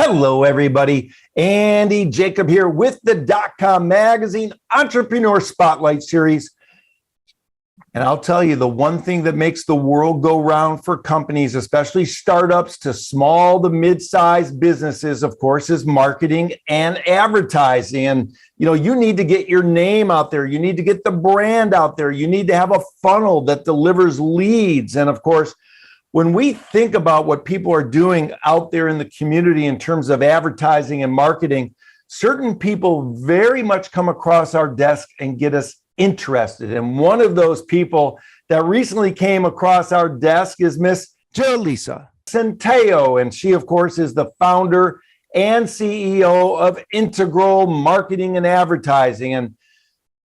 Hello, everybody. Andy Jacob here with the DotCom Magazine Entrepreneur Spotlight Series. And I'll tell you, the one thing that makes the world go round for companies, especially startups to small to mid-sized businesses, of course, is marketing and advertising. And, you need to get your name out there. You need to get the brand out there. You need to have a funnel that delivers leads. And of course, when we think about what people are doing out there in the community in terms of advertising and marketing, certain people very much come across our desk and get us interested. And one of those people that recently came across our desk is Miss Yeliza Centeio. And she, of course, is the founder and CEO of Integral Marketing and Advertising. And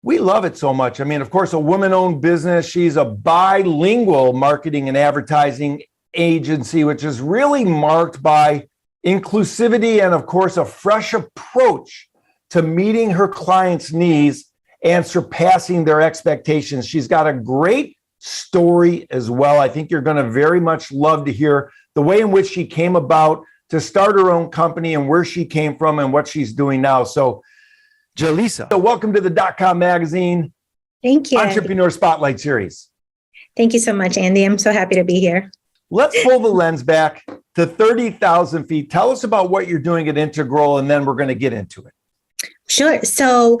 we love it so much. I mean, of course, a woman-owned business. She's a bilingual marketing and advertising agency, which is really marked by inclusivity and, of course, a fresh approach to meeting her clients' needs and surpassing their expectations. She's got a great story as well. I think you're going to very much love to hear the way in which she came about to start her own company and where she came from and what she's doing now. So, Yeliza, welcome to the DotCom Magazine. Thank you. Entrepreneur Spotlight Series. Thank you so much, Andy. I'm so happy to be here. Let's pull the lens back to 30,000 feet. Tell us about what you're doing at Integral, and then we're going to get into it. Sure. So,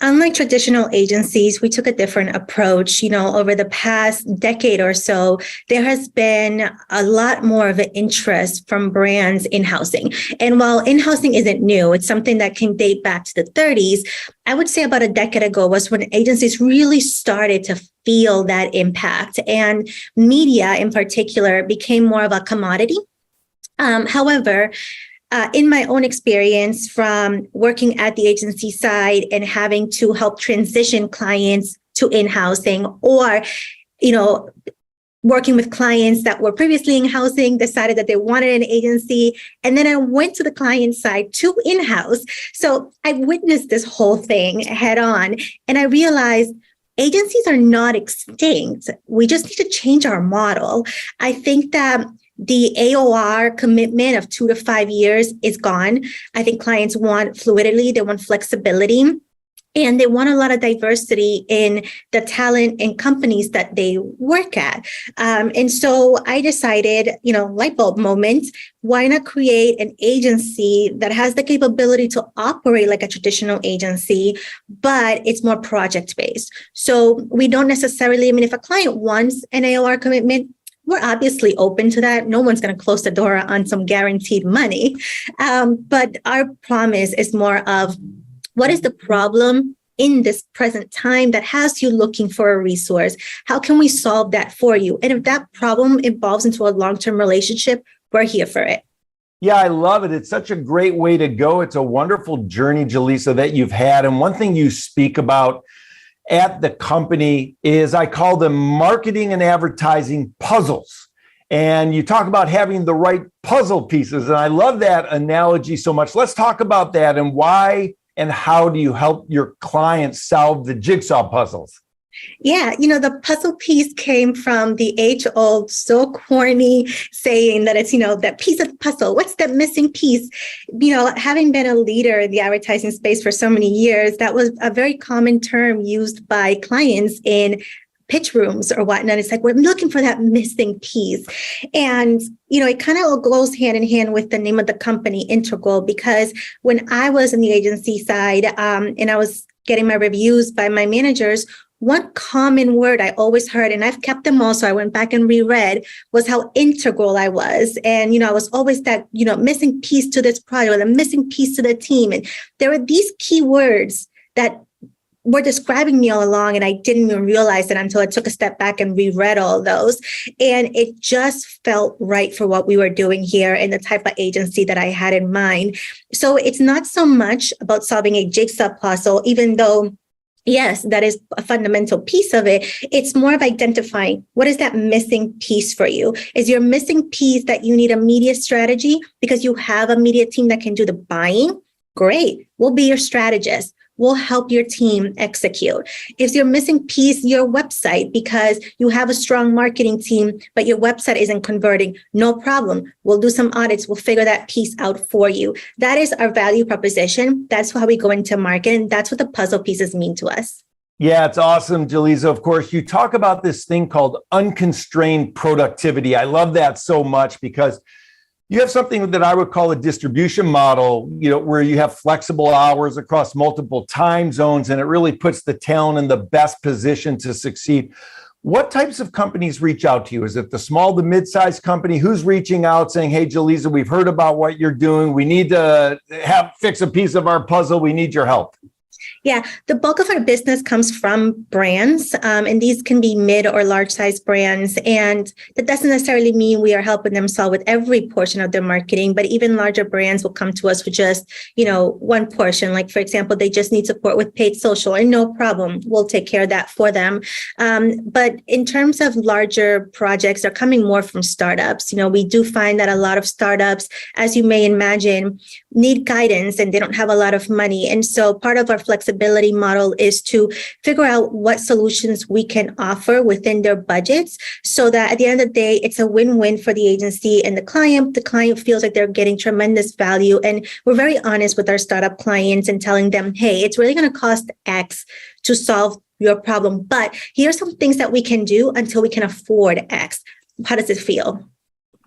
unlike traditional agencies, we took a different approach. Over the past decade or so, there has been a lot more of an interest from brands in housing. And while in-housing isn't new, it's something that can date back to the 30s. I would say about a decade ago was when agencies really started to feel that impact. And media in particular became more of a commodity. However, in my own experience from working at the agency side and having to help transition clients to in-housing or, working with clients that were previously in housing, decided that they wanted an agency. And then I went to the client side to in-house. So I witnessed this whole thing head on. And I realized agencies are not extinct. We just need to change our model. I think that the AOR commitment of 2 to 5 years is gone. I think clients want fluidity, they want flexibility, and they want a lot of diversity in the talent and companies that they work at. And so I decided, light bulb moment, why not create an agency that has the capability to operate like a traditional agency, but it's more project-based. So we don't necessarily, if a client wants an AOR commitment, we're obviously open to that. No one's going to close the door on some guaranteed money. But our promise is more of what is the problem in this present time that has you looking for a resource? How can we solve that for you? And if that problem evolves into a long-term relationship, we're here for it. Yeah, I love it. It's such a great way to go. It's a wonderful journey, Yeliza, that you've had. And one thing you speak about at the company is I call them marketing and advertising puzzles. And you talk about having the right puzzle pieces. And I love that analogy so much. Let's talk about that and why and how do you help your clients solve the jigsaw puzzles? Yeah, the puzzle piece came from the age-old, so corny saying that it's, that piece of the puzzle. What's that missing piece? Having been a leader in the advertising space for so many years, that was a very common term used by clients in pitch rooms or whatnot. It's like, we're looking for that missing piece. And, it kind of goes hand in hand with the name of the company, Integral, because when I was in the agency side and I was getting my reviews by my managers, one common word I always heard, and I've kept them all, so I went back and reread, was how integral I was. And, I was always that, missing piece to this project, or the missing piece to the team. And there were these key words that were describing me all along, and I didn't even realize it until I took a step back and reread all those. And it just felt right for what we were doing here and the type of agency that I had in mind. So it's not so much about solving a jigsaw puzzle, even though yes, that is a fundamental piece of it. It's more of identifying what is that missing piece for you. Is your missing piece that you need a media strategy because you have a media team that can do the buying? Great. We'll be your strategist. we'll help your team execute. If you're missing piece, your website, because you have a strong marketing team, but your website isn't converting, no problem. We'll do some audits. We'll figure that piece out for you. That is our value proposition. That's how we go into market. And that's what the puzzle pieces mean to us. Yeah, it's awesome, Yeliza. Of course, you talk about this thing called unconstrained productivity. I love that so much because you have something that I would call a distribution model, where you have flexible hours across multiple time zones, and it really puts the talent in the best position to succeed. What types of companies reach out to you? Is it the small to mid-sized company? Who's reaching out saying, hey, Yeliza, we've heard about what you're doing. We need to fix a piece of our puzzle. We need your help. Yeah, the bulk of our business comes from brands, and these can be mid or large size brands. And that doesn't necessarily mean we are helping them solve with every portion of their marketing, but even larger brands will come to us for just, one portion. Like, for example, they just need support with paid social, and no problem, we'll take care of that for them. But in terms of larger projects, they're coming more from startups. We do find that a lot of startups, as you may imagine, need guidance and they don't have a lot of money. And so part of our flexibility model is to figure out what solutions we can offer within their budgets so that at the end of the day, it's a win-win for the agency and the client. The client feels like they're getting tremendous value. And we're very honest with our startup clients and telling them, hey, it's really going to cost X to solve your problem. But here's some things that we can do until we can afford X. How does it feel?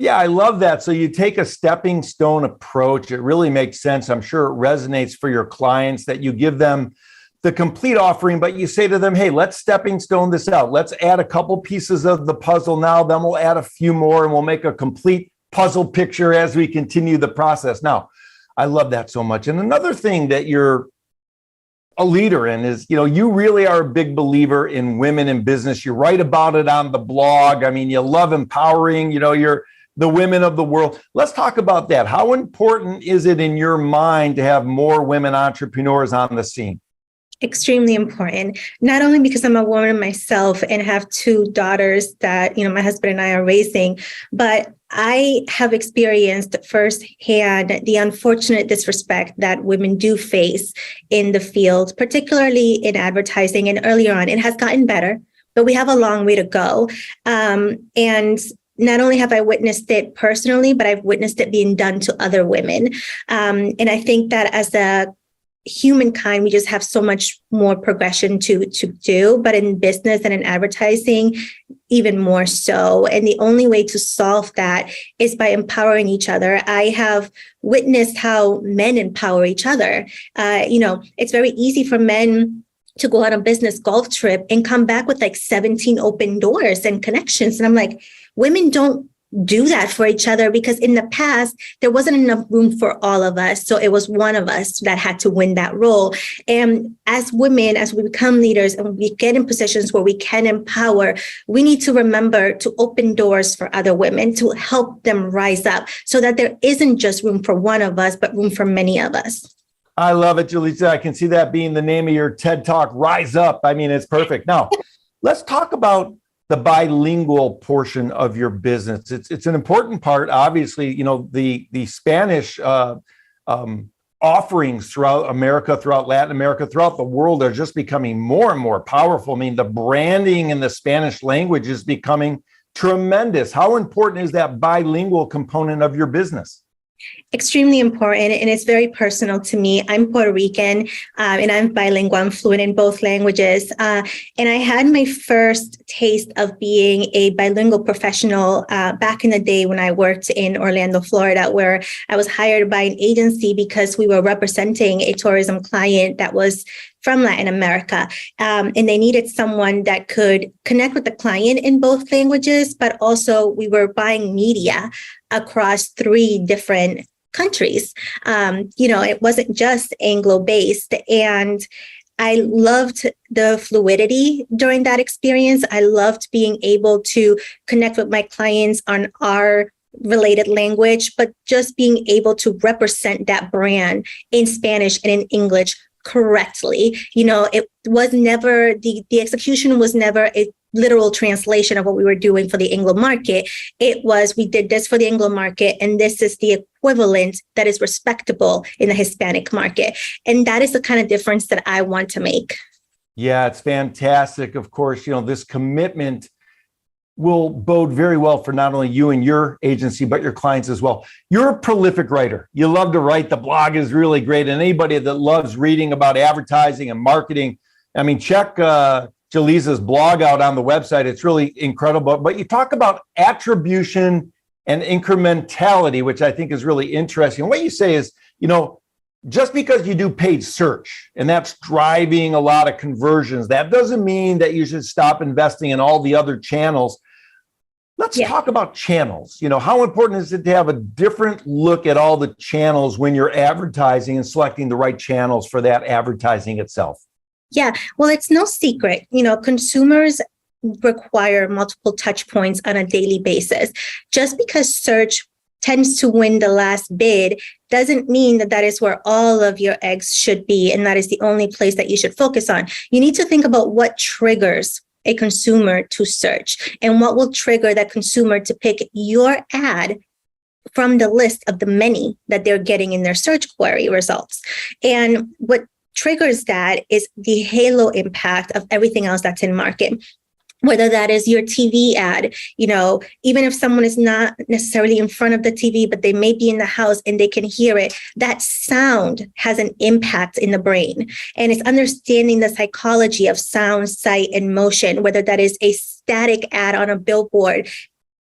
Yeah, I love that. So you take a stepping stone approach. It really makes sense. I'm sure it resonates for your clients that you give them the complete offering, but you say to them, hey, let's stepping stone this out. Let's add a couple pieces of the puzzle now, then we'll add a few more and we'll make a complete puzzle picture as we continue the process. Now, I love that so much. And another thing that you're a leader in is, you really are a big believer in women in business. You write about it on the blog. I mean, you love empowering, you're the women of the world. Let's talk about that. How important is it in your mind to have more women entrepreneurs on the scene? Extremely important, not only because I'm a woman myself and have two daughters that, my husband and I are raising, but I have experienced firsthand the unfortunate disrespect that women do face in the field, particularly in advertising. And earlier on, it has gotten better, but we have a long way to go. And not only have I witnessed it personally, but I've witnessed it being done to other women. And I think that as a humankind, we just have so much more progression to do, but in business and in advertising, even more so. And the only way to solve that is by empowering each other. I have witnessed how men empower each other. It's very easy for men to go on a business golf trip and come back with like 17 open doors and connections. And I'm like, women don't do that for each other because in the past, there wasn't enough room for all of us. So it was one of us that had to win that role. And as women, as we become leaders and we get in positions where we can empower, we need to remember to open doors for other women to help them rise up so that there isn't just room for one of us, but room for many of us. I love it, Yeliza. I can see that being the name of your TED Talk, Rise Up. I mean, it's perfect. Now, let's talk about the bilingual portion of your business. It's an important part. Obviously, the Spanish offerings throughout America, throughout Latin America, throughout the world are just becoming more and more powerful. I mean, the branding in the Spanish language is becoming tremendous. How important is that bilingual component of your business? Extremely important, and it's very personal to me. I'm Puerto Rican, and I'm bilingual. I'm fluent in both languages. And I had my first taste of being a bilingual professional back in the day when I worked in Orlando, Florida, where I was hired by an agency because we were representing a tourism client that was from Latin America. And they needed someone that could connect with the client in both languages, but also we were buying media across 3 different countries. It wasn't just Anglo-based. And I loved the fluidity during that experience. I loved being able to connect with my clients on our related language, but just being able to represent that brand in Spanish and in English correctly. It was never, the execution was never literal translation of what we were doing for the Anglo market. It was, we did this for the Anglo market, and this is the equivalent that is respectable in the Hispanic market. And that is the kind of difference that I want to make. Yeah, it's fantastic. Of course, this commitment will bode very well for not only you and your agency, but your clients as well. You're a prolific writer. You love to write. The blog is really great. And anybody that loves reading about advertising and marketing, check Yeliza's blog out on the website. It's really incredible. But you talk about attribution and incrementality, which I think is really interesting. What you say is, just because you do paid search and that's driving a lot of conversions, that doesn't mean that you should stop investing in all the other channels. Let's talk about channels. How important is it to have a different look at all the channels when you're advertising and selecting the right channels for that advertising itself? Yeah, well, it's no secret. Consumers require multiple touch points on a daily basis. Just because search tends to win the last bid doesn't mean that that is where all of your eggs should be, and that is the only place that you should focus on. You need to think about what triggers a consumer to search and what will trigger that consumer to pick your ad from the list of the many that they're getting in their search query results. And what triggers that is the halo impact of everything else that's in market. Whether that is your TV ad, even if someone is not necessarily in front of the TV, but they may be in the house and they can hear it, that sound has an impact in the brain. And it's understanding the psychology of sound, sight, and motion, whether that is a static ad on a billboard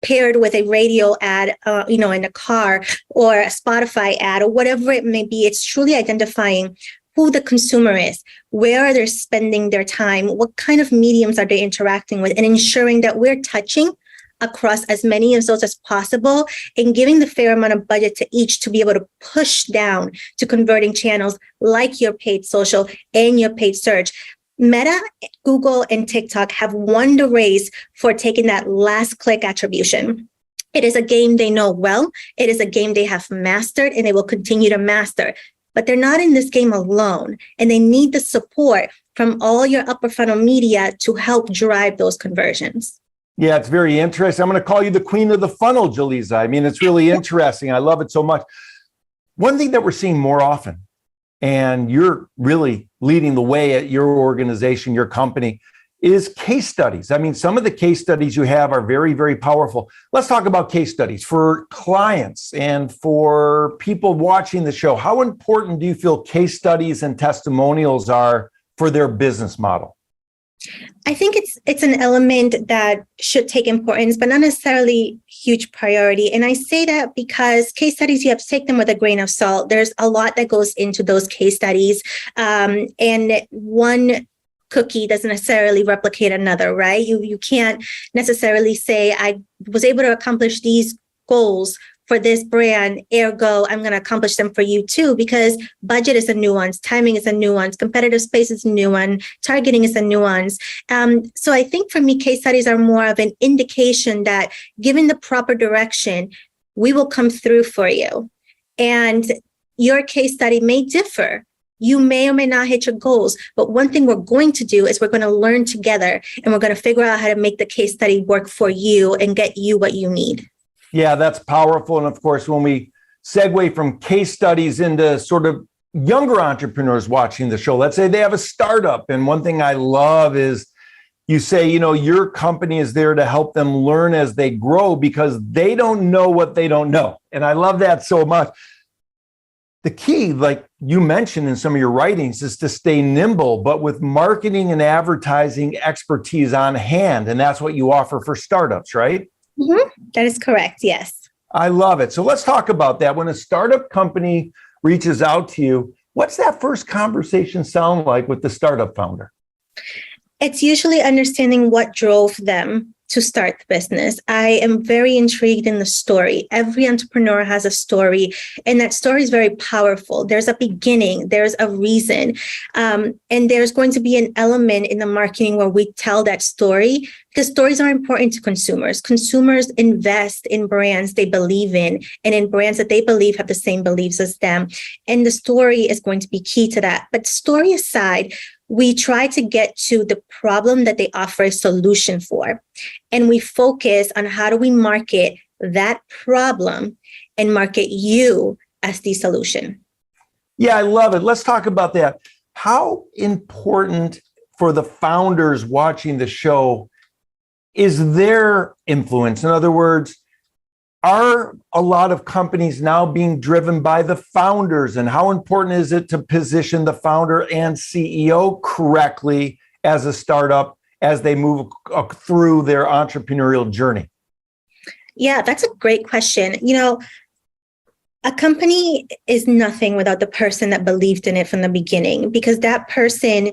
paired with a radio ad, in a car, or a Spotify ad, or whatever it may be. It's truly identifying who the consumer is, where are they spending their time, what kind of mediums are they interacting with, and ensuring that we're touching across as many of those as possible and giving the fair amount of budget to each to be able to push down to converting channels like your paid social and your paid search. Meta, Google, and TikTok have won the race for taking that last click attribution. It is a game they know well. It is a game they have mastered, and they will continue to master. But they're not in this game alone, and they need the support from all your upper funnel media to help drive those conversions. Yeah, it's very interesting. I'm going to call you the queen of the funnel, Yeliza. It's really interesting. I love it so much. One thing that we're seeing more often, and you're really leading the way at your organization, your company, is case studies. Some of the case studies you have are very, very powerful. Let's talk about case studies for clients and for people watching the show. How important do you feel case studies and testimonials are for their business model? I think it's an element that should take importance, but not necessarily huge priority. And I say that because case studies, you have to take them with a grain of salt. There's a lot that goes into those case studies. And one cookie doesn't necessarily replicate another, right? You can't necessarily say, I was able to accomplish these goals for this brand, ergo, I'm going to accomplish them for you too, because budget is a nuance, timing is a nuance, competitive space is a nuance, targeting is a nuance. So I think for me, case studies are more of an indication that given the proper direction, we will come through for you. And your case study may differ. You may or may not hit your goals, but one thing we're going to do is we're going to learn together, and we're going to figure out how to make the case study work for you and get you what you need. Yeah, that's powerful. And of course, when we segue from case studies into sort of younger entrepreneurs watching the show, let's say they have a startup. And one thing I love is you say, your company is there to help them learn as they grow because they don't know what they don't know. And I love that so much. The key, like you mentioned in some of your writings, is to stay nimble, but with marketing and advertising expertise on hand. And that's what you offer for startups, right? Mm-hmm. That is correct. Yes. I love it. So let's talk about that. When a startup company reaches out to you, what's that first conversation sound like with the startup founder? It's usually understanding what drove them to start the business. I am very intrigued in the story. Every entrepreneur has a story, and that story is very powerful. There's a beginning, there's a reason, and there's going to be an element in the marketing where we tell that story, because stories are important to consumers. Consumers invest in brands they believe in, and in brands that they believe have the same beliefs as them. And the story is going to be key to that. But story aside, we try to get to the problem that they offer a solution for. And we focus on how do we market that problem and market you as the solution. Yeah, I love it. Let's talk about that. How important for the founders watching the show is their influence? In other words, are a lot of companies now being driven by the founders? And how important is it to position the founder and CEO correctly as a startup as they move through their entrepreneurial journey? Yeah, that's a great question. A company is nothing without the person that believed in it from the beginning, because that person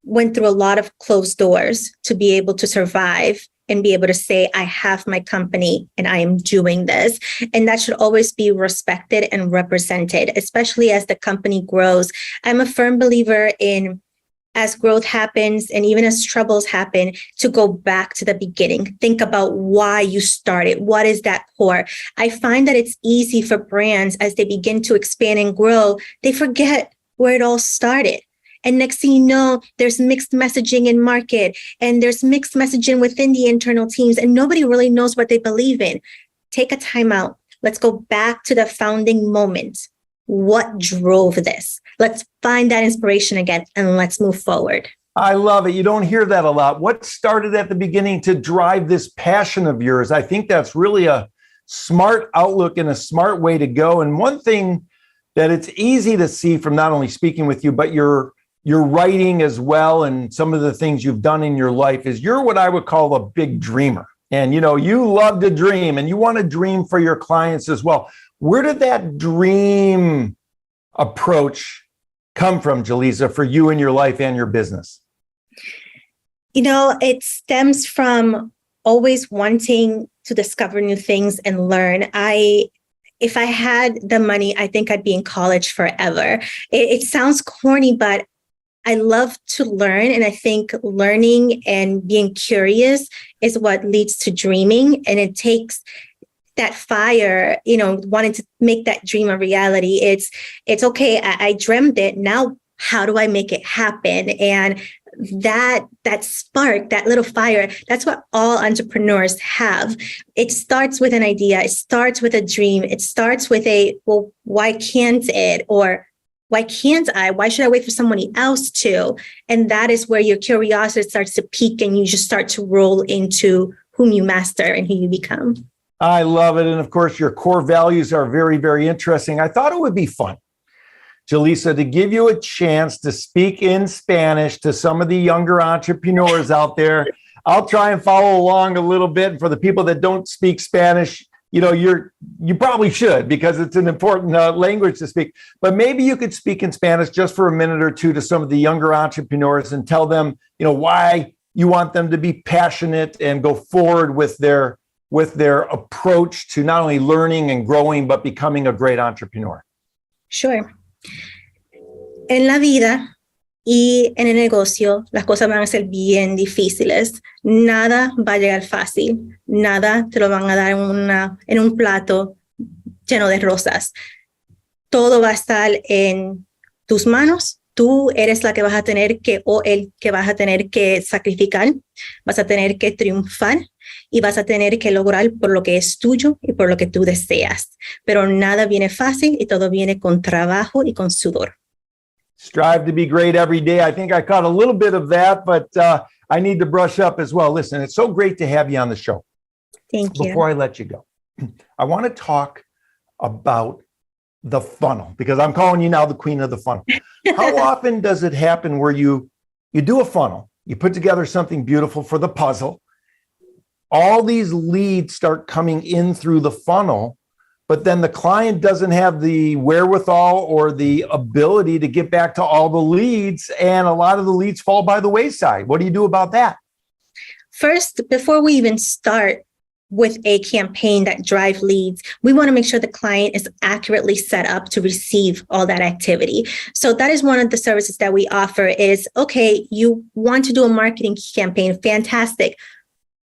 went through a lot of closed doors to be able to survive and be able to say, I have my company and I am doing this. And that should always be respected and represented, especially as the company grows. I'm a firm believer in, as growth happens and even as troubles happen, to go back to the beginning. Think about why you started. What is that core? I find that it's easy for brands as they begin to expand and grow, they forget where it all started. And next thing you know, there's mixed messaging in market and there's mixed messaging within the internal teams, and nobody really knows what they believe in. Take a time out. Let's go back to the founding moment. What drove this? Let's find that inspiration again and let's move forward. I love it. You don't hear that a lot. What started at the beginning to drive this passion of yours? I think that's really a smart outlook and a smart way to go. And one thing that it's easy to see from not only speaking with you, but your writing as well, and some of the things you've done in your life, is you're what I would call a big dreamer. And you love to dream and you want to dream for your clients as well. Where did that dream approach come from, Yeliza, for you in your life and your business? It stems from always wanting to discover new things and learn. If I had the money, I think I'd be in college forever. It sounds corny, but I love to learn. And I think learning and being curious is what leads to dreaming. And it takes that fire, wanting to make that dream a reality. It's okay. I dreamed it. Now, how do I make it happen? And that spark, that little fire, that's what all entrepreneurs have. It starts with an idea. It starts with a dream. It starts with well, why can't it? Or why can't I? Why should I wait for somebody else to? And that is where your curiosity starts to peak and you just start to roll into whom you master and who you become. I love it. And of course, your core values are very, very interesting. I thought it would be fun, Yeliza, to give you a chance to speak in Spanish to some of the younger entrepreneurs out there. I'll try and follow along a little bit. And for the people that don't speak Spanish, you probably should, because it's an important language to speak. But maybe you could speak in Spanish just for a minute or two to some of the younger entrepreneurs and tell them, why you want them to be passionate and go forward with their approach to not only learning and growing, but becoming a great entrepreneur. Sure. En la vida y en el negocio, las cosas van a ser bien difíciles. Nada va a llegar fácil. Nada te lo van a dar en un plato lleno de rosas. Todo va a estar en tus manos. Tú eres la que vas a tener que, o el que vas a tener que sacrificar. Vas a tener que triunfar y vas a tener que lograr por lo que es tuyo y por lo que tú deseas. Pero nada viene fácil y todo viene con trabajo y con sudor. Strive to be great every day. I think I caught a little bit of that, but I need to brush up as well. Listen, it's so great to have you on the show. Thank you. Before I let you go, I want to talk about the funnel, because I'm calling you now the queen of the funnel. How often does it happen where you do a funnel, you put together something beautiful for the puzzle, all these leads start coming in through the funnel, but then the client doesn't have the wherewithal or the ability to get back to all the leads, and a lot of the leads fall by the wayside? What do you do about that? First, before we even start with a campaign that drive leads, we want to make sure the client is accurately set up to receive all that activity. So that is one of the services that we offer is, okay, you want to do a marketing campaign, fantastic.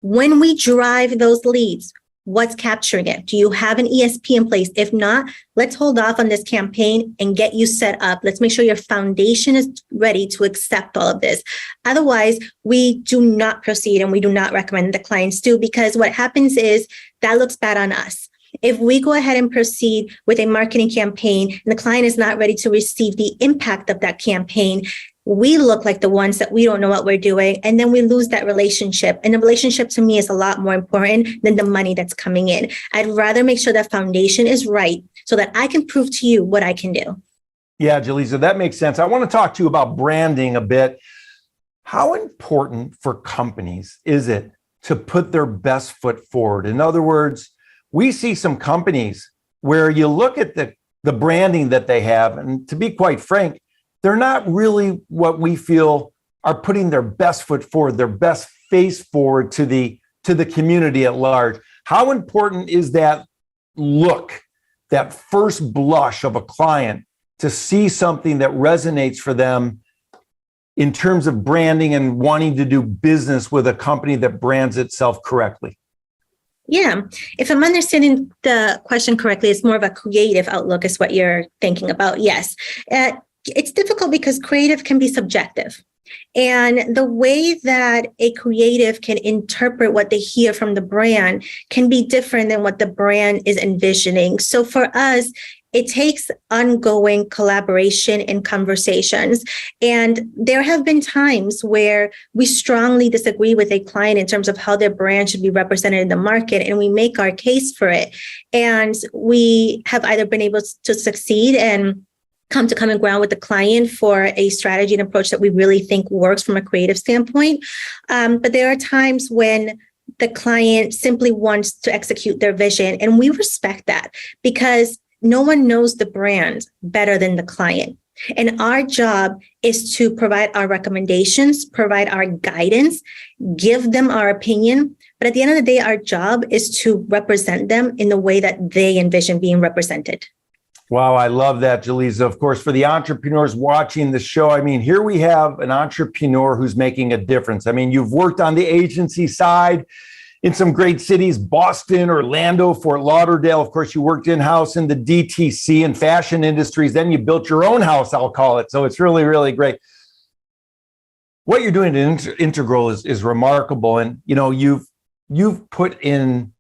When we drive those leads, What's capturing it? Do you have an ESP in place? If not, let's hold off on this campaign and get you set up. Let's make sure your foundation is ready to accept all of this. Otherwise, we do not proceed, and we do not recommend the clients do, because what happens is that looks bad on us. If we go ahead and proceed with a marketing campaign and the client is not ready to receive the impact of that campaign, we look like the ones that we don't know what we're doing, and then we lose that relationship. And the relationship to me is a lot more important than the money that's coming in. I'd rather make sure that foundation is right so that I can prove to you what I can do. Yeah, Yeliza, that makes sense. I want to talk to you about branding a bit. How important for companies is it to put their best foot forward? In other words, we see some companies where you look at the branding that they have, and to be quite frank, they're not really what we feel are putting their best foot forward, their best face forward to the community at large. How important is that look, that first blush of a client, to see something that resonates for them in terms of branding and wanting to do business with a company that brands itself correctly? Yeah. If I'm understanding the question correctly, it's more of a creative outlook is what you're thinking about. Yes. It's difficult because creative can be subjective. And the way that a creative can interpret what they hear from the brand can be different than what the brand is envisioning. So for us, it takes ongoing collaboration and conversations. And there have been times where we strongly disagree with a client in terms of how their brand should be represented in the market, and we make our case for it. And we have either been able to succeed and come to common ground with the client for a strategy and approach that we really think works from a creative standpoint. But there are times when the client simply wants to execute their vision, and we respect that because no one knows the brand better than the client. And our job is to provide our recommendations, provide our guidance, give them our opinion. But at the end of the day, our job is to represent them in the way that they envision being represented. Wow, I love that, Yeliza. Of course, for the entrepreneurs watching the show, I mean, here we have an entrepreneur who's making a difference. I mean, you've worked on the agency side in some great cities, Boston, Orlando, Fort Lauderdale. Of course, you worked in-house in the DTC and fashion industries. Then you built your own house, I'll call it. So it's really, really great. What you're doing at Integral is remarkable. And, you know, you've put in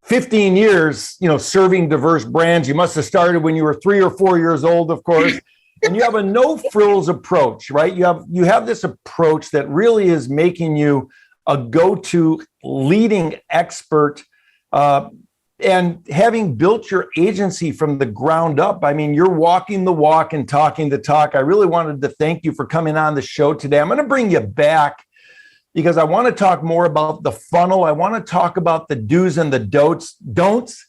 15 years, you know, serving diverse brands. You must have started when you were 3 or 4 years old, of course. And you have a no frills approach, right? You have this approach that really is making you a go-to leading expert. And having built your agency from the ground up, I mean, you're walking the walk and talking the talk. I really wanted to thank you for coming on the show today. I'm going to bring you back because I want to talk more about the funnel. I want to talk about the do's and the don'ts.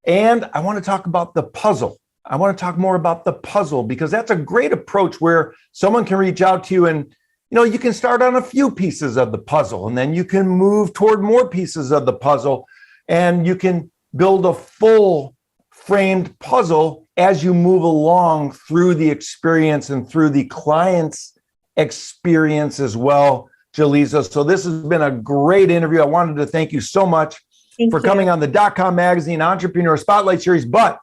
And I want to talk about the puzzle. I want to talk more about the puzzle because that's a great approach where someone can reach out to you and, you know, you can start on a few pieces of the puzzle and then you can move toward more pieces of the puzzle and you can build a full framed puzzle as you move along through the experience and through the client's experience as well, Yeliza. So this has been a great interview. I wanted to thank you so much for coming on the DotCom Magazine Entrepreneur Spotlight Series. But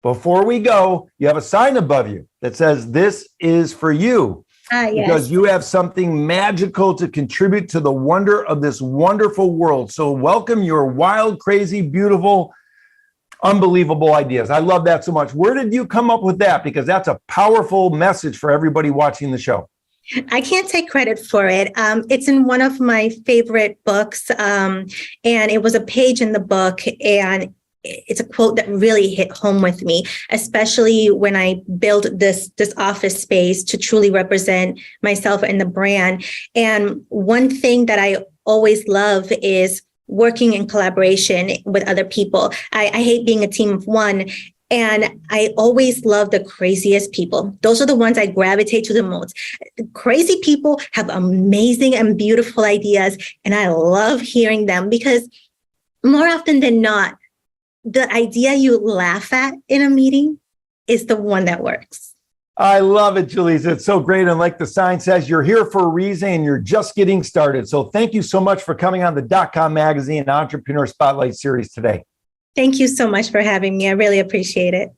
before we go, you have a sign above you that says this is for you. Yes. Because you have something magical to contribute to the wonder of this wonderful world. So welcome your wild, crazy, beautiful, unbelievable ideas. I love that so much. Where did you come up with that? Because that's a powerful message for everybody watching the show. I can't take credit for it. It's in one of my favorite books, and it was a page in the book, and it's a quote that really hit home with me, especially when I built this office space to truly represent myself and the brand. And one thing that I always love is working in collaboration with other people. I hate being a team of one. And I always love the craziest people. Those are the ones I gravitate to the most. Crazy people have amazing and beautiful ideas, and I love hearing them because more often than not, the idea you laugh at in a meeting is the one that works. I love it, Yeliza. It's so great. And like the sign says, you're here for a reason and you're just getting started. So thank you so much for coming on the DotCom Magazine Entrepreneur Spotlight Series today. Thank you so much for having me. I really appreciate it.